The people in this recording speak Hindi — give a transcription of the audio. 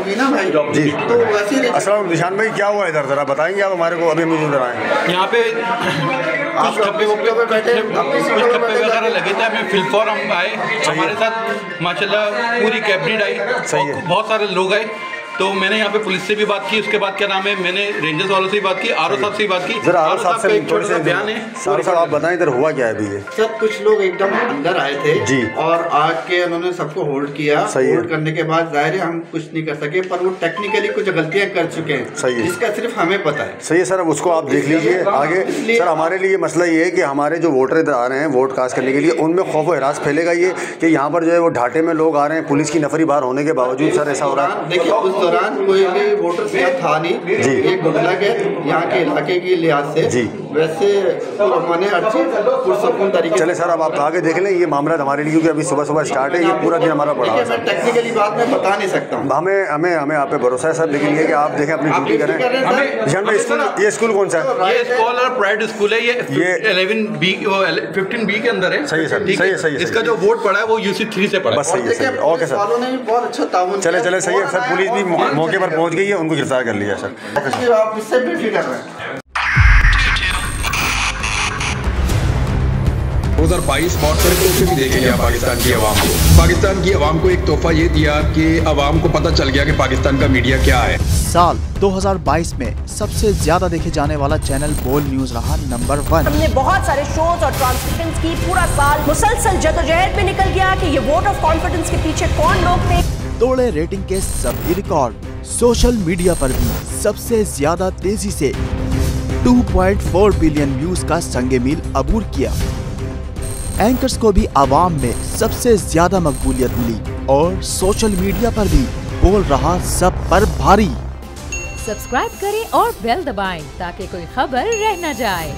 होगी ना भाई जी। तो वैसे अस्सलाम निशान भाई, क्या हुआ इधर, जरा बताएंगे आप हमारे को? अभी मुझे इधर आए यहाँ पे कुछ ठप्पे वगैरह लगे थे, हमें फिलफॉर हम आए, हमारे साथ माशाल्लाह पूरी कैबिनेट आई, बहुत सारे लोग आए। तो मैंने यहाँ पे पुलिस से भी बात की, उसके बाद क्या नाम है, मैंने रेंजर्स वालों से भी बात की, आरओ साहब से भी बात की। जरा आरओ साहब से एक छोटा सा बयान है। आरओ साहब आप बताएं इधर हुआ क्या है अभी? ये सर कुछ लोग एकदम अंदर आए थे जी, और आके उन्होंने सबको होल्ड किया। होल्ड करने के बाद जाहिर है हम कुछ नहीं कर सके, पर वो टेक्निकली कुछ गलतियां कर चुके हैं। सही है, जिसका सिर्फ हमें पता है। सही है सर, अब उसको आप देख लीजिए आगे। सर हमारे लिए मसला ये है कि हमारे जो वोटर इधर आ रहे हैं वोट कास्ट करने के लिए, उनमें खौफ व हिरास फैलेगा ये कि यहाँ पर जो है वो ढाटे में लोग आ रहे हैं, पुलिस की नफरी बाहर होने के बावजूद। सर ऐसा हो रहा है, देखिए उस दौरान कोई भी वोटर था नहीं जी, ये गुडलक है यहाँ के इलाके की लिहाज से जी। वैसे पुरसकून तरीके। चले सर अब आप आगे देख लें ये मामला हमारे लिए, क्योंकि अभी सुबह सुबह स्टार्ट है, ये पूरा दिन हमारा पड़ा है। मैं टेक्निकली बात में बता नहीं सकता हूँ। हमें आप पे भरोसा है सर, लेकिन ये कि आप देखें अपनी ड्यूटी करें। निशान भाई स्कूल, ये स्कूल कौन सा है? ये स्कॉलर प्राइवेट स्कूल है, ये 11B 15B के अंदर है। सही है सर, सही है, सही है। इसका जो वोट पड़ा है वो UC3 से पड़ा है। बस सही है, सही है। ओके सर, ने भी बहुत अच्छा ताउन। चले सही है सर, पुलिस भी मौके पर पहुंच गई है, उनको गिरफ्तार कर लिया सर। आप इससे भी कर रहे हैं 2022 बहुत सारे तोहफे भी देखे गया पाकिस्तान की आवाम को। पाकिस्तान की आवाम को एक तोहफा ये दिया कि आवाम को पता चल गया कि पाकिस्तान का मीडिया क्या है। साल 2022 में सबसे ज्यादा देखे जाने वाला चैनल बोल न्यूज रहा नंबर 1। हमने बहुत सारे शोज और ट्रांसमिशंस की, पूरा साल मुसलसल जदोजहद में निकल गया कि ये वोट ऑफ कॉन्फिडेंस के पीछे कौन लोग थे। तोड़े रेटिंग के सभी रिकॉर्ड। सोशल मीडिया पर भी सबसे ज्यादा तेजी से 2.4 बिलियन व्यूज का संगे मील अबूर किया। एंकर्स को भी आवाम में सबसे ज्यादा मकबूलियत मिली और सोशल मीडिया पर भी बोल रहा सब पर भारी। सब्सक्राइब करें और बेल दबाएं ताकि कोई खबर रह न जाए।